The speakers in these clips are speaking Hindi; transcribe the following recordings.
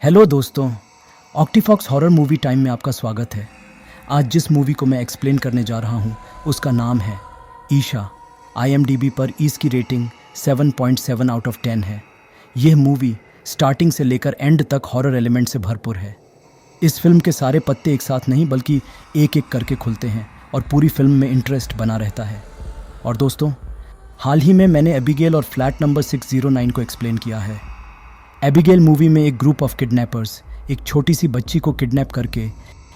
हेलो दोस्तों, ऑक्टीफॉक्स हॉरर मूवी टाइम में आपका स्वागत है। आज जिस मूवी को मैं एक्सप्लेन करने जा रहा हूँ उसका नाम है ईशा। IMDb पर इसकी रेटिंग 7.7 आउट ऑफ 10 है। यह मूवी स्टार्टिंग से लेकर एंड तक हॉरर एलिमेंट से भरपूर है। इस फिल्म के सारे पत्ते एक साथ नहीं बल्कि एक एक करके खुलते हैं और पूरी फिल्म में इंटरेस्ट बना रहता है। और दोस्तों, हाल ही में मैंने एबिगेल और फ्लैट नंबर 609 को एक्सप्लेन किया है। एबिगेल मूवी में एक ग्रुप ऑफ किडनैपर्स एक छोटी सी बच्ची को किडनैप करके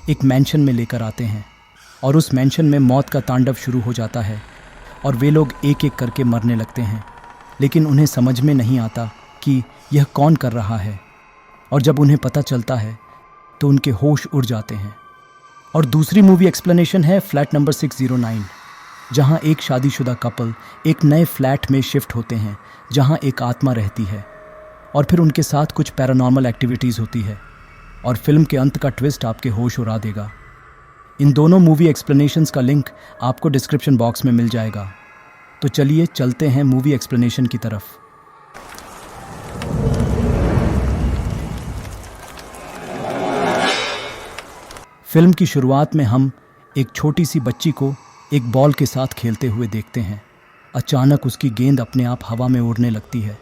एक मैंशन में लेकर आते हैं और उस मैंशन में मौत का तांडव शुरू हो जाता है और वे लोग एक एक करके मरने लगते हैं, लेकिन उन्हें समझ में नहीं आता कि यह कौन कर रहा है। और जब उन्हें पता चलता है तो उनके होश उड़ जाते हैं। और दूसरी मूवी एक्सप्लेनेशन है फ्लैट नंबर 609, जहां एक शादीशुदा कपल एक नए फ्लैट में शिफ्ट होते हैं जहां एक आत्मा रहती है और फिर उनके साथ कुछ पैरानॉर्मल एक्टिविटीज़ होती है और फिल्म के अंत का ट्विस्ट आपके होश उड़ा देगा। इन दोनों मूवी एक्सप्लेनेशंस का लिंक आपको डिस्क्रिप्शन बॉक्स में मिल जाएगा। तो चलिए चलते हैं मूवी एक्सप्लेनेशन की तरफ। फिल्म की शुरुआत में हम एक छोटी सी बच्ची को एक बॉल के साथ खेलते हुए देखते हैं। अचानक उसकी गेंद अपने आप हवा में उड़ने लगती है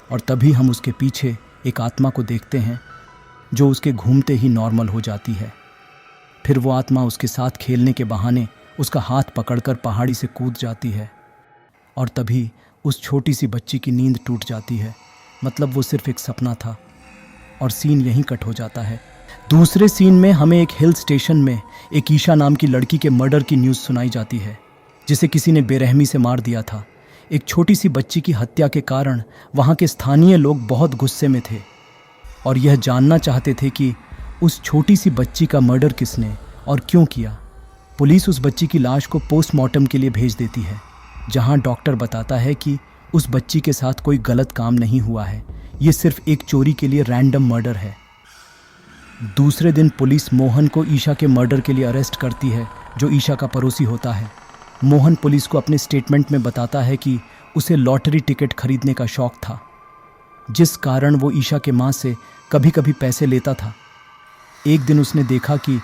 और तभी हम उसके पीछे एक आत्मा को देखते हैं जो उसके घूमते ही नॉर्मल हो जाती है। फिर वो आत्मा उसके साथ खेलने के बहाने उसका हाथ पकड़कर पहाड़ी से कूद जाती है और तभी उस छोटी सी बच्ची की नींद टूट जाती है। मतलब वो सिर्फ एक सपना था और सीन यहीं कट हो जाता है। दूसरे सीन में हमें एक हिल स्टेशन में एक ईशा नाम की लड़की के मर्डर की न्यूज़ सुनाई जाती है, जिसे किसी ने बेरहमी से मार दिया था। एक छोटी सी बच्ची की हत्या के कारण वहाँ के स्थानीय लोग बहुत गुस्से में थे और यह जानना चाहते थे कि उस छोटी सी बच्ची का मर्डर किसने और क्यों किया। पुलिस उस बच्ची की लाश को पोस्टमार्टम के लिए भेज देती है, जहाँ डॉक्टर बताता है कि उस बच्ची के साथ कोई गलत काम नहीं हुआ है, ये सिर्फ एक चोरी के लिए रैंडम मर्डर है। दूसरे दिन पुलिस मोहन को ईशा के मर्डर के लिए अरेस्ट करती है, जो ईशा का पड़ोसी होता है। मोहन पुलिस को अपने स्टेटमेंट में बताता है कि उसे लॉटरी टिकट खरीदने का शौक था, जिस कारण वो ईशा के मां से कभी कभी पैसे लेता था। एक दिन उसने देखा कि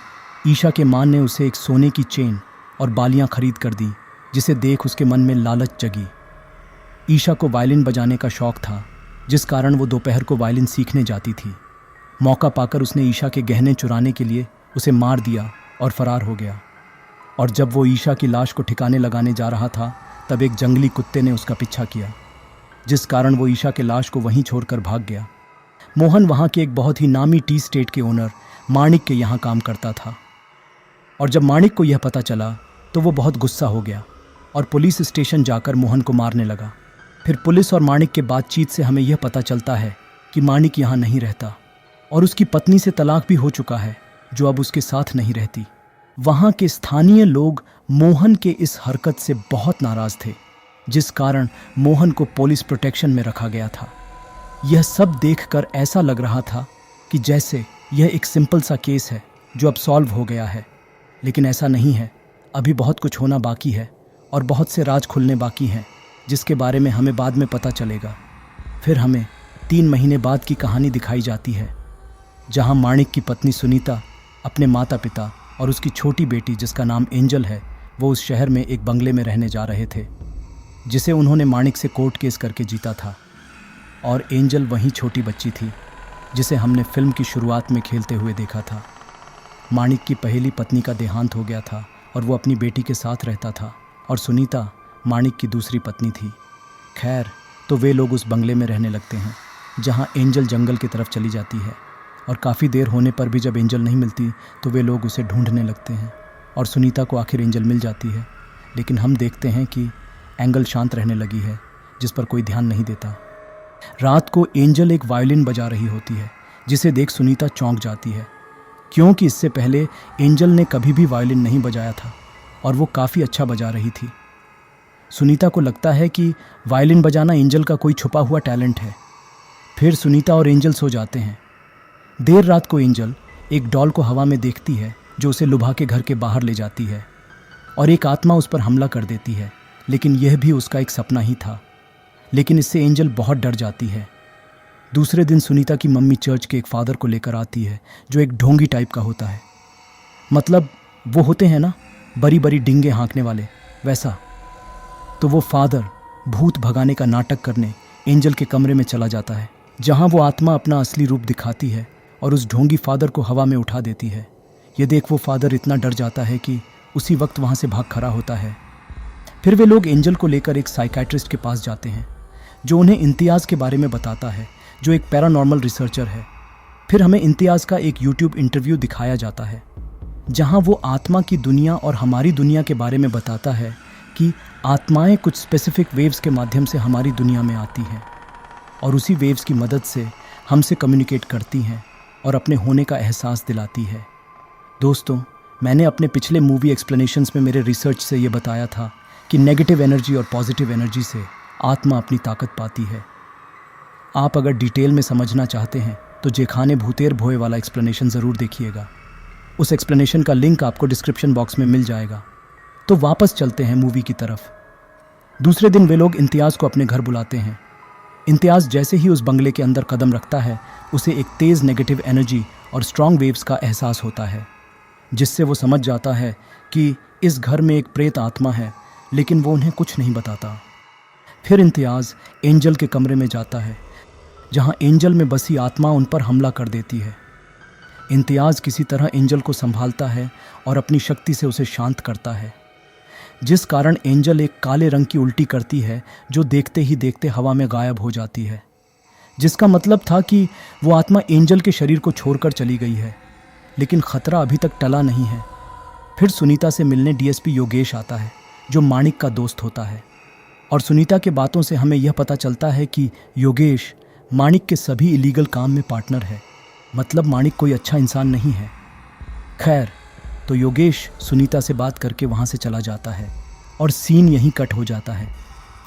ईशा के मां ने उसे एक सोने की चेन और बालियां खरीद कर दी, जिसे देख उसके मन में लालच जगी। ईशा को वायलिन बजाने का शौक था, जिस कारण वो दोपहर को वायलिन सीखने जाती थी। मौका पाकर उसने ईशा के गहने चुराने के लिए उसे मार दिया और फरार हो गया। और जब वो ईशा की लाश को ठिकाने लगाने जा रहा था, तब एक जंगली कुत्ते ने उसका पीछा किया, जिस कारण वो ईशा के लाश को वहीं छोड़कर भाग गया। मोहन वहाँ के एक बहुत ही नामी टी स्टेट के ओनर माणिक के यहाँ काम करता था और जब माणिक को यह पता चला तो वो बहुत गुस्सा हो गया और पुलिस स्टेशन जाकर मोहन को मारने लगा। फिर पुलिस और माणिक के बातचीत से हमें यह पता चलता है कि माणिक यहाँ नहीं रहता और उसकी पत्नी से तलाक भी हो चुका है, जो अब उसके साथ नहीं रहती। वहाँ के स्थानीय लोग मोहन के इस हरकत से बहुत नाराज थे, जिस कारण मोहन को पुलिस प्रोटेक्शन में रखा गया था। यह सब देखकर ऐसा लग रहा था कि जैसे यह एक सिंपल सा केस है जो अब सॉल्व हो गया है, लेकिन ऐसा नहीं है। अभी बहुत कुछ होना बाकी है और बहुत से राज खुलने बाकी हैं, जिसके बारे में हमें बाद में पता चलेगा। फिर हमें 3 महीने बाद की कहानी दिखाई जाती है, जहाँ माणिक की पत्नी सुनीता अपने माता पिता और उसकी छोटी बेटी, जिसका नाम एंजल है, वो उस शहर में एक बंगले में रहने जा रहे थे, जिसे उन्होंने माणिक से कोर्ट केस करके जीता था। और एंजल वही छोटी बच्ची थी जिसे हमने फिल्म की शुरुआत में खेलते हुए देखा था। माणिक की पहली पत्नी का देहांत हो गया था और वो अपनी बेटी के साथ रहता था और सुनीता माणिक की दूसरी पत्नी थी। खैर, तो वे लोग उस बंगले में रहने लगते हैं, जहाँ एंजल जंगल की तरफ चली जाती है और काफ़ी देर होने पर भी जब एंजल नहीं मिलती तो वे लोग उसे ढूंढने लगते हैं और सुनीता को आखिर एंजल मिल जाती है। लेकिन हम देखते हैं कि एंगल शांत रहने लगी है, जिस पर कोई ध्यान नहीं देता। रात को एंजल एक वायलिन बजा रही होती है, जिसे देख सुनीता चौंक जाती है, क्योंकि इससे पहले एंजल ने कभी भी वायलिन नहीं बजाया था और वो काफ़ी अच्छा बजा रही थी। सुनीता को लगता है कि वायलिन बजाना एंजल का कोई छुपा हुआ टैलेंट है। फिर सुनीता और एंजल सो जाते हैं। देर रात को एंजल एक डॉल को हवा में देखती है, जो उसे लुभा के घर के बाहर ले जाती है और एक आत्मा उस पर हमला कर देती है, लेकिन यह भी उसका एक सपना ही था। लेकिन इससे एंजल बहुत डर जाती है। दूसरे दिन सुनीता की मम्मी चर्च के एक फादर को लेकर आती है जो एक ढोंगी टाइप का होता है। मतलब वो होते हैं ना, बड़ी बड़ी डिंगे हाँकने वाले, वैसा। तो वो फादर भूत भगाने का नाटक करने एंजल के कमरे में चला जाता है, जहाँ वो आत्मा अपना असली रूप दिखाती है और उस ढोंगी फादर को हवा में उठा देती है। ये देख वो फादर इतना डर जाता है कि उसी वक्त वहाँ से भाग खड़ा होता है। फिर वे लोग एंजल को लेकर एक साइकाइट्रिस्ट के पास जाते हैं जो उन्हें इम्तियाज़ के बारे में बताता है, जो एक पैरानॉर्मल रिसर्चर है। फिर हमें इम्तियाज़ का एक यूट्यूब इंटरव्यू दिखाया जाता है जहाँ वो आत्मा की दुनिया और हमारी दुनिया के बारे में बताता है कि आत्माएं कुछ स्पेसिफिक वेव्स के माध्यम से हमारी दुनिया में आती हैं और उसी वेव्स की मदद से हमसे कम्युनिकेट करती हैं और अपने होने का एहसास दिलाती है। दोस्तों, मैंने अपने पिछले मूवी एक्सप्लेनेशंस में मेरे रिसर्च से ये बताया था कि नेगेटिव एनर्जी और पॉजिटिव एनर्जी से आत्मा अपनी ताकत पाती है। आप अगर डिटेल में समझना चाहते हैं तो जेखाने भूतेर भोए वाला एक्सप्लेनेशन ज़रूर देखिएगा। उस एक्सप्लेनेशन का लिंक आपको डिस्क्रिप्शन बॉक्स में मिल जाएगा। तो वापस चलते हैं मूवी की तरफ। दूसरे दिन वे लोग इम्तियाज़ को अपने घर बुलाते हैं। इम्तियाज़ जैसे ही उस बंगले के अंदर कदम रखता है, उसे एक तेज़ नेगेटिव एनर्जी और स्ट्रॉन्ग वेव्स का एहसास होता है, जिससे वो समझ जाता है कि इस घर में एक प्रेत आत्मा है, लेकिन वो उन्हें कुछ नहीं बताता। फिर इम्तियाज़ एंजल के कमरे में जाता है, जहाँ एंजल में बसी आत्मा उन पर हमला कर देती है। इम्तियाज़ किसी तरह एंजल को संभालता है और अपनी शक्ति से उसे शांत करता है, जिस कारण एंजल एक काले रंग की उल्टी करती है जो देखते ही देखते हवा में गायब हो जाती है, जिसका मतलब था कि वो आत्मा एंजल के शरीर को छोड़कर चली गई है। लेकिन ख़तरा अभी तक टला नहीं है। फिर सुनीता से मिलने डीएसपी योगेश आता है, जो माणिक का दोस्त होता है, और सुनीता के बातों से हमें यह पता चलता है कि योगेश माणिक के सभी इलीगल काम में पार्टनर है। मतलब माणिक कोई अच्छा इंसान नहीं है। खैर, तो योगेश सुनीता से बात करके वहाँ से चला जाता है और सीन यहीं कट हो जाता है।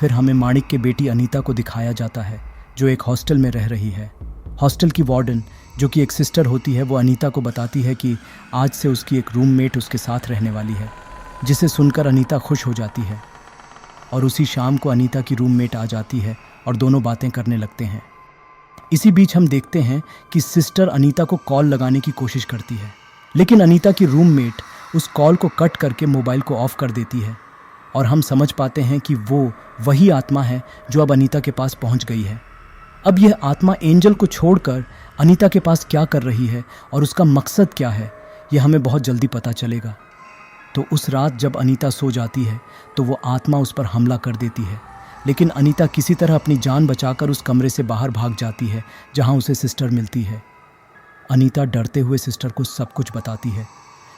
फिर हमें माणिक के बेटी अनीता को दिखाया जाता है, जो एक हॉस्टल में रह रही है। हॉस्टल की वार्डन, जो कि एक सिस्टर होती है, वो अनीता को बताती है कि आज से उसकी एक रूममेट उसके साथ रहने वाली है, जिसे सुनकर अनीता खुश हो जाती है। और उसी शाम को अनीता की रूममेट आ जाती है और दोनों बातें करने लगते हैं। इसी बीच हम देखते हैं कि सिस्टर अनीता को कॉल लगाने की कोशिश करती है, लेकिन अनीता की रूममेट उस कॉल को कट करके मोबाइल को ऑफ कर देती है और हम समझ पाते हैं कि वो वही आत्मा है जो अब अनीता के पास पहुंच गई है। अब यह आत्मा एंजल को छोड़कर अनीता के पास क्या कर रही है और उसका मकसद क्या है, यह हमें बहुत जल्दी पता चलेगा। तो उस रात जब अनीता सो जाती है तो वो आत्मा उस पर हमला कर देती है, लेकिन अनीता किसी तरह अपनी जान बचाकर उस कमरे से बाहर भाग जाती है जहां उसे सिस्टर मिलती है। अनीता डरते हुए सिस्टर को सब कुछ बताती है,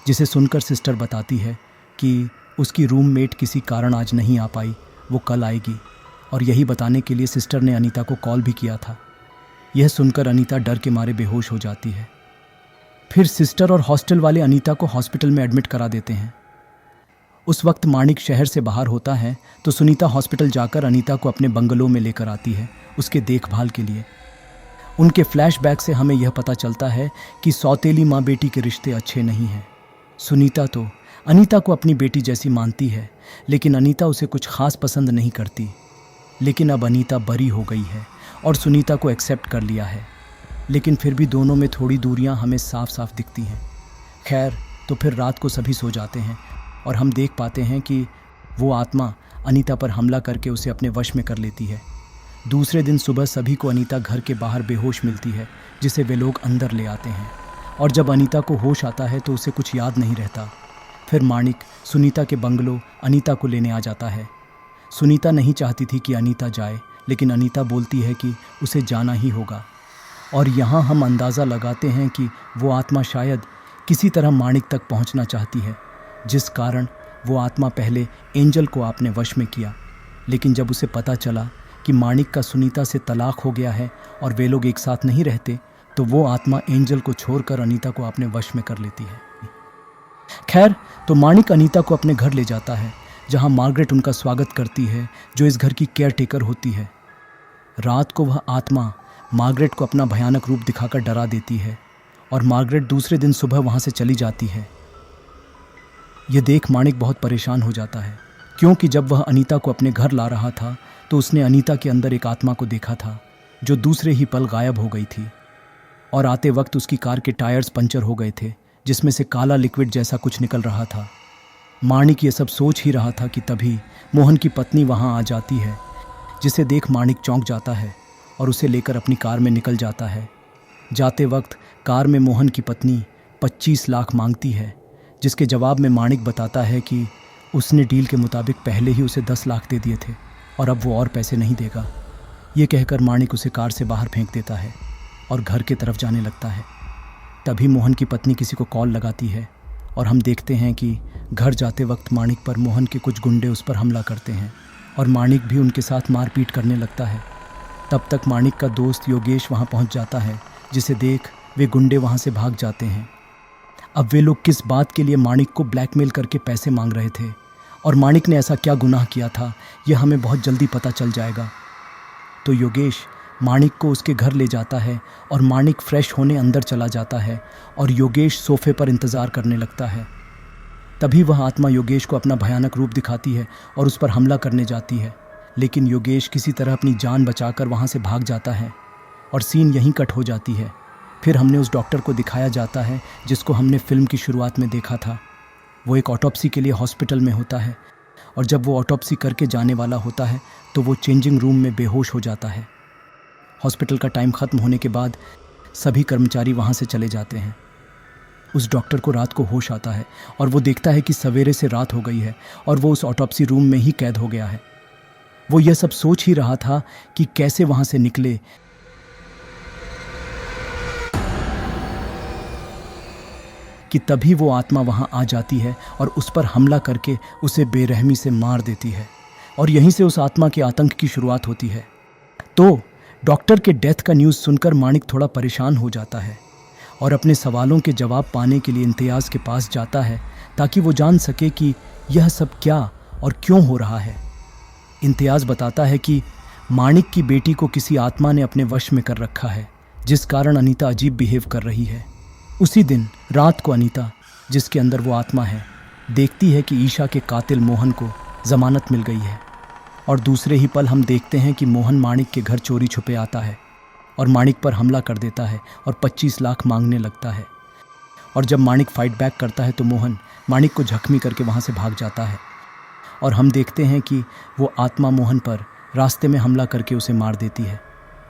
जिसे सुनकर सिस्टर बताती है कि उसकी रूममेट किसी कारण आज नहीं आ पाई, वो कल आएगी, और यही बताने के लिए सिस्टर ने अनीता को कॉल भी किया था। यह सुनकर अनीता डर के मारे बेहोश हो जाती है। फिर सिस्टर और हॉस्टल वाले अनीता को हॉस्पिटल में एडमिट करा देते हैं। उस वक्त माणिक शहर से बाहर होता है, तो सुनीता हॉस्पिटल जाकर अनीता को अपने बंगलो में लेकर आती है उसके देखभाल के लिए। उनके फ्लैशबैक से हमें यह पता चलता है कि सौतेली माँ बेटी के रिश्ते अच्छे नहीं हैं। सुनीता तो अनीता को अपनी बेटी जैसी मानती है, लेकिन अनीता उसे कुछ खास पसंद नहीं करती। लेकिन अब अनीता बरी हो गई है और सुनीता को एक्सेप्ट कर लिया है, लेकिन फिर भी दोनों में थोड़ी दूरियां हमें साफ साफ दिखती हैं। खैर, तो फिर रात को सभी सो जाते हैं और हम देख पाते हैं कि वो आत्मा अनीता पर हमला करके उसे अपने वश में कर लेती है। दूसरे दिन सुबह सभी को अनीता घर के बाहर बेहोश मिलती है, जिसे वे लोग अंदर ले आते हैं, और जब अनीता को होश आता है तो उसे कुछ याद नहीं रहता। फिर माणिक सुनीता के बंगलो अनीता को लेने आ जाता है। सुनीता नहीं चाहती थी कि अनीता जाए, लेकिन अनीता बोलती है कि उसे जाना ही होगा। और यहाँ हम अंदाज़ा लगाते हैं कि वो आत्मा शायद किसी तरह माणिक तक पहुँचना चाहती है, जिस कारण वो आत्मा पहले एंजल को अपने वश में किया। लेकिन जब उसे पता चला कि माणिक का सुनीता से तलाक हो गया है और वे लोग एक साथ नहीं रहते, तो वो आत्मा एंजल को छोड़कर अनीता को अपने वश में कर लेती है। खैर, तो माणिक अनीता को अपने घर ले जाता है, जहां मार्गरेट उनका स्वागत करती है, जो इस घर की केयर टेकर होती है। रात को वह आत्मा मार्गरेट को अपना भयानक रूप दिखाकर डरा देती है और मार्गरेट दूसरे दिन सुबह वहां से चली जाती है। यह देख माणिक बहुत परेशान हो जाता है, क्योंकि जब वह अनीता को अपने घर ला रहा था तो उसने अनीता के अंदर एक आत्मा को देखा था, जो दूसरे ही पल गायब हो गई थी। और आते वक्त उसकी कार के टायर्स पंचर हो गए थे, जिसमें से काला लिक्विड जैसा कुछ निकल रहा था। माणिक ये सब सोच ही रहा था कि तभी मोहन की पत्नी वहां आ जाती है, जिसे देख माणिक चौंक जाता है और उसे लेकर अपनी कार में निकल जाता है। जाते वक्त कार में मोहन की पत्नी 25 लाख मांगती है, जिसके जवाब में माणिक बताता है कि उसने डील के मुताबिक पहले ही उसे 10 लाख दे दिए थे और अब वो और पैसे नहीं देगा। ये कहकर माणिक उसे कार से बाहर फेंक देता है और घर की तरफ जाने लगता है। तभी मोहन की पत्नी किसी को कॉल लगाती है और हम देखते हैं कि घर जाते वक्त माणिक पर मोहन के कुछ गुंडे उस पर हमला करते हैं और माणिक भी उनके साथ मारपीट करने लगता है। तब तक माणिक का दोस्त योगेश वहां पहुंच जाता है, जिसे देख वे गुंडे वहां से भाग जाते हैं। अब वे लोग किस बात के लिए माणिक को ब्लैकमेल करके पैसे मांग रहे थे और माणिक ने ऐसा क्या गुनाह किया था, यह हमें बहुत जल्दी पता चल जाएगा। तो योगेश माणिक को उसके घर ले जाता है और माणिक फ्रेश होने अंदर चला जाता है और योगेश सोफे पर इंतज़ार करने लगता है। तभी वह आत्मा योगेश को अपना भयानक रूप दिखाती है और उस पर हमला करने जाती है, लेकिन योगेश किसी तरह अपनी जान बचाकर वहाँ से भाग जाता है और सीन यहीं कट हो जाती है। फिर हमने उस डॉक्टर को दिखाया जाता है जिसको हमने फिल्म की शुरुआत में देखा था। वो एक ऑटोप्सी के लिए हॉस्पिटल में होता है और जब वो ऑटोप्सी करके जाने वाला होता है तो वो चेंजिंग रूम में बेहोश हो जाता है। हॉस्पिटल का टाइम ख़त्म होने के बाद सभी कर्मचारी वहाँ से चले जाते हैं। उस डॉक्टर को रात को होश आता है और वो देखता है कि सवेरे से रात हो गई है और वो उस ऑटोप्सी रूम में ही कैद हो गया है। वो यह सब सोच ही रहा था कि कैसे वहाँ से निकले कि तभी वो आत्मा वहाँ आ जाती है और उस पर हमला करके उसे बेरहमी से मार देती है और यहीं से उस आत्मा के आतंक की शुरुआत होती है। तो डॉक्टर के डेथ का न्यूज़ सुनकर माणिक थोड़ा परेशान हो जाता है और अपने सवालों के जवाब पाने के लिए इम्तियाज़ के पास जाता है ताकि वो जान सके कि यह सब क्या और क्यों हो रहा है। इम्तियाज़ बताता है कि माणिक की बेटी को किसी आत्मा ने अपने वश में कर रखा है, जिस कारण अनीता अजीब बिहेव कर रही है। उसी दिन रात को अनीता, जिसके अंदर वो आत्मा है, देखती है कि ईशा के कातिल मोहन को ज़मानत मिल गई है और दूसरे ही पल हम देखते हैं कि मोहन माणिक के घर चोरी छुपे आता है और माणिक पर हमला कर देता है और 25 लाख मांगने लगता है। और जब माणिक फाइट बैक करता है तो मोहन माणिक को जख्मी करके वहाँ से भाग जाता है और हम देखते हैं कि वो आत्मा मोहन पर रास्ते में हमला करके उसे मार देती है।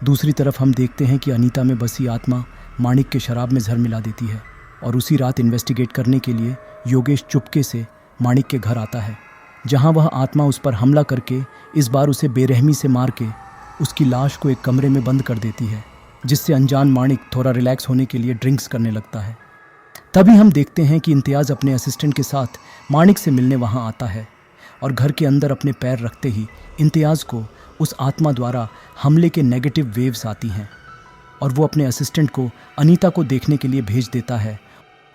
दूसरी तरफ हम देखते हैं कि अनीता में बसी आत्मा माणिक के शराब में जहर मिला देती है और उसी रात इन्वेस्टिगेट करने के लिए योगेश चुपके से माणिक के घर आता है, जहां वह आत्मा उस पर हमला करके इस बार उसे बेरहमी से मार के उसकी लाश को एक कमरे में बंद कर देती है, जिससे अनजान माणिक थोड़ा रिलैक्स होने के लिए ड्रिंक्स करने लगता है। तभी हम देखते हैं कि इम्तियाज़ अपने असिस्टेंट के साथ माणिक से मिलने वहां आता है और घर के अंदर अपने पैर रखते ही इम्तियाज़ को उस आत्मा द्वारा हमले के नेगेटिव वेव्स आती हैं और वो अपने असिस्टेंट को अनीता को देखने के लिए भेज देता है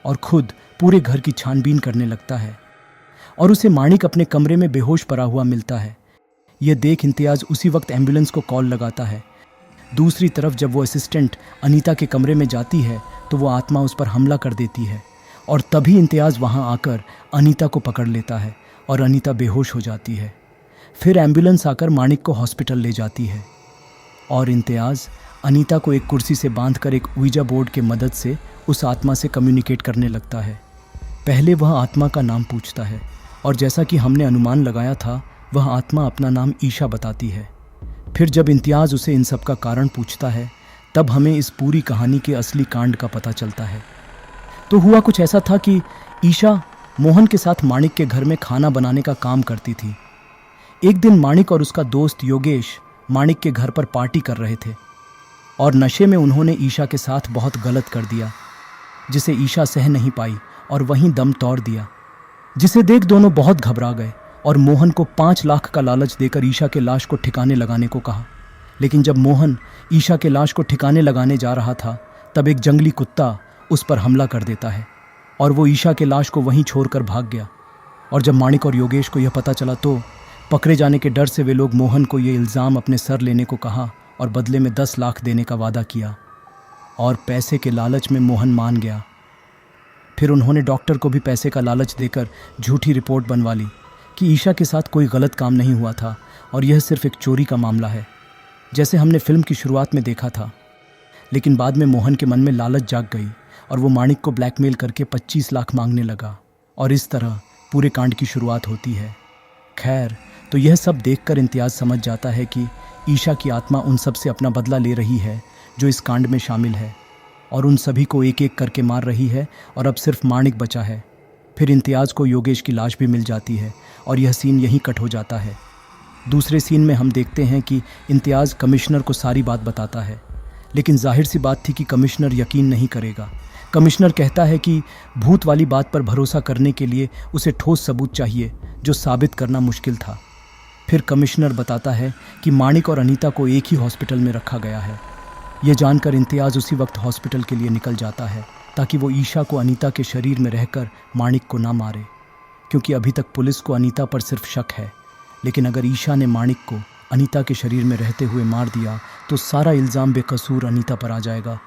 और खुद पूरे घर की छानबीन करने लगता है और उसे माणिक अपने कमरे में बेहोश पड़ा हुआ मिलता है। यह देख इम्तियाज़ उसी वक्त एम्बुलेंस को कॉल लगाता है। दूसरी तरफ जब वो असिस्टेंट अनीता के कमरे में जाती है तो वो आत्मा उस पर हमला कर देती है और तभी इम्तियाज़ वहाँ आकर अनीता को पकड़ लेता है और अनीता बेहोश हो जाती है। फिर एम्बुलेंस आकर माणिक को हॉस्पिटल ले जाती है और इम्तियाज़ अनीता को एक कुर्सी से बांधकर एक ouija बोर्ड के मदद से उस आत्मा से कम्युनिकेट करने लगता है। पहले वह आत्मा का नाम पूछता है और जैसा कि हमने अनुमान लगाया था, वह आत्मा अपना नाम ईशा बताती है। फिर जब इम्तियाज़ उसे इन सब का कारण पूछता है तब हमें इस पूरी कहानी के असली कांड का पता चलता है। तो हुआ कुछ ऐसा था कि ईशा मोहन के साथ माणिक के घर में खाना बनाने का काम करती थी। एक दिन माणिक और उसका दोस्त योगेश माणिक के घर पर पार्टी कर रहे थे और नशे में उन्होंने ईशा के साथ बहुत गलत कर दिया, जिसे ईशा सह नहीं पाई और वहीं दम तोड़ दिया, जिसे देख दोनों बहुत घबरा गए और मोहन को 5 लाख का लालच देकर ईशा के लाश को ठिकाने लगाने को कहा। लेकिन जब मोहन ईशा के लाश को ठिकाने लगाने जा रहा था तब एक जंगली कुत्ता उस पर हमला कर देता है और वो ईशा के लाश को वहीं छोड़कर भाग गया। और जब माणिक और योगेश को यह पता चला तो पकड़े जाने के डर से वे लोग मोहन को ये इल्ज़ाम अपने सर लेने को कहा और बदले में 10 लाख देने का वादा किया और पैसे के लालच में मोहन मान गया। फिर उन्होंने डॉक्टर को भी पैसे का लालच देकर झूठी रिपोर्ट बनवा ली कि ईशा के साथ कोई गलत काम नहीं हुआ था और यह सिर्फ एक चोरी का मामला है। जैसे हमने फिल्म की शुरुआत में देखा था। लेकिन बाद में मोहन के मन में लालच जाग गई और वो माणिक को ब्लैकमेल करके 25 लाख मांगने लगा और इस तरह पूरे कांड की शुरुआत होती है। खैर, तो यह सब देखकर इम्तियाज़ समझ जाता है कि ईशा की आत्मा उन सब से अपना बदला ले रही है जो इस कांड में शामिल है और उन सभी को एक एक करके मार रही है और अब सिर्फ माणिक बचा है। फिर इम्तियाज़ को योगेश की लाश भी मिल जाती है और यह सीन यहीं कट हो जाता है। दूसरे सीन में हम देखते हैं कि इम्तियाज़ कमिश्नर को सारी बात बताता है, लेकिन जाहिर सी बात थी कि कमिश्नर यकीन नहीं करेगा। कमिश्नर कहता है कि भूत वाली बात पर भरोसा करने के लिए उसे ठोस सबूत चाहिए जो साबित करना मुश्किल था। फिर कमिश्नर बताता है कि माणिक और अनीता को एक ही हॉस्पिटल में रखा गया है। यह जानकर इम्तियाज़ उसी वक्त हॉस्पिटल के लिए निकल जाता है ताकि वो ईशा को अनीता के शरीर में रहकर माणिक को ना मारे, क्योंकि अभी तक पुलिस को अनीता पर सिर्फ शक है। लेकिन अगर ईशा ने माणिक को अनीता के शरीर में रहते हुए मार दिया तो सारा इल्ज़ाम बेकसूर अनीता पर आ जाएगा।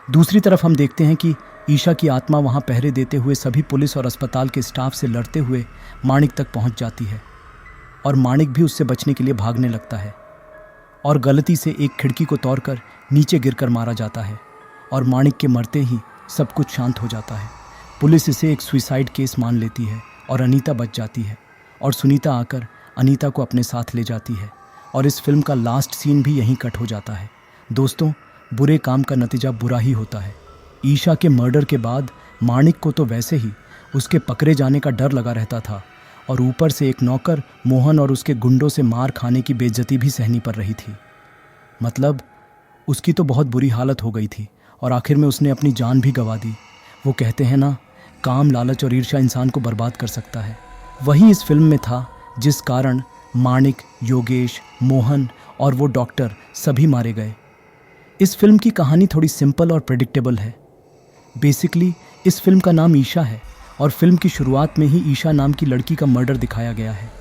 दूसरी तरफ हम देखते हैं कि ईशा की आत्मा वहाँ पहरे देते हुए सभी पुलिस और अस्पताल के स्टाफ से लड़ते हुए माणिक तक पहुँच जाती है और माणिक भी उससे बचने के लिए भागने लगता है और गलती से एक खिड़की को तोड़कर नीचे गिरकर मारा जाता है और माणिक के मरते ही सब कुछ शांत हो जाता है। पुलिस इसे एक सुसाइड केस मान लेती है और अनीता बच जाती है और सुनीता आकर अनीता को अपने साथ ले जाती है और इस फिल्म का लास्ट सीन भी यहीं कट हो जाता है। दोस्तों, बुरे काम का नतीजा बुरा ही होता है। ईशा के मर्डर के बाद माणिक को तो वैसे ही उसके पकड़े जाने का डर लगा रहता था और ऊपर से एक नौकर मोहन और उसके गुंडों से मार खाने की बेइज्जती भी सहनी पड़ रही थी। मतलब उसकी तो बहुत बुरी हालत हो गई थी और आखिर में उसने अपनी जान भी गंवा दी। वो कहते हैं ना, काम, लालच और ईर्ष्या इंसान को बर्बाद कर सकता है। वही इस फिल्म में था जिस कारण माणिक, योगेश, मोहन और वो डॉक्टर सभी मारे गए। इस फिल्म की कहानी थोड़ी सिंपल और प्रेडिक्टेबल है। बेसिकली इस फिल्म का नाम ईशा है और फिल्म की शुरुआत में ही ईशा नाम की लड़की का मर्डर दिखाया गया है,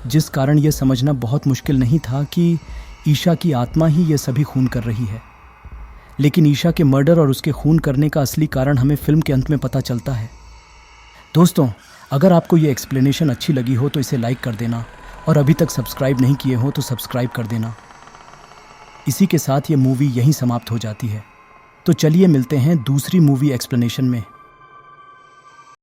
जिस कारण यह समझना बहुत मुश्किल नहीं था कि ईशा की आत्मा ही यह सभी खून कर रही है। लेकिन ईशा के मर्डर और उसके खून करने का असली कारण हमें फिल्म के अंत में पता चलता है। दोस्तों, अगर आपको ये एक्सप्लेनेशन अच्छी लगी हो तो इसे लाइक कर देना और अभी तक सब्सक्राइब नहीं किए हो तो सब्सक्राइब कर देना। इसी के साथ ये मूवी यहीं समाप्त हो जाती है। तो चलिए मिलते हैं दूसरी मूवी एक्सप्लेनेशन में।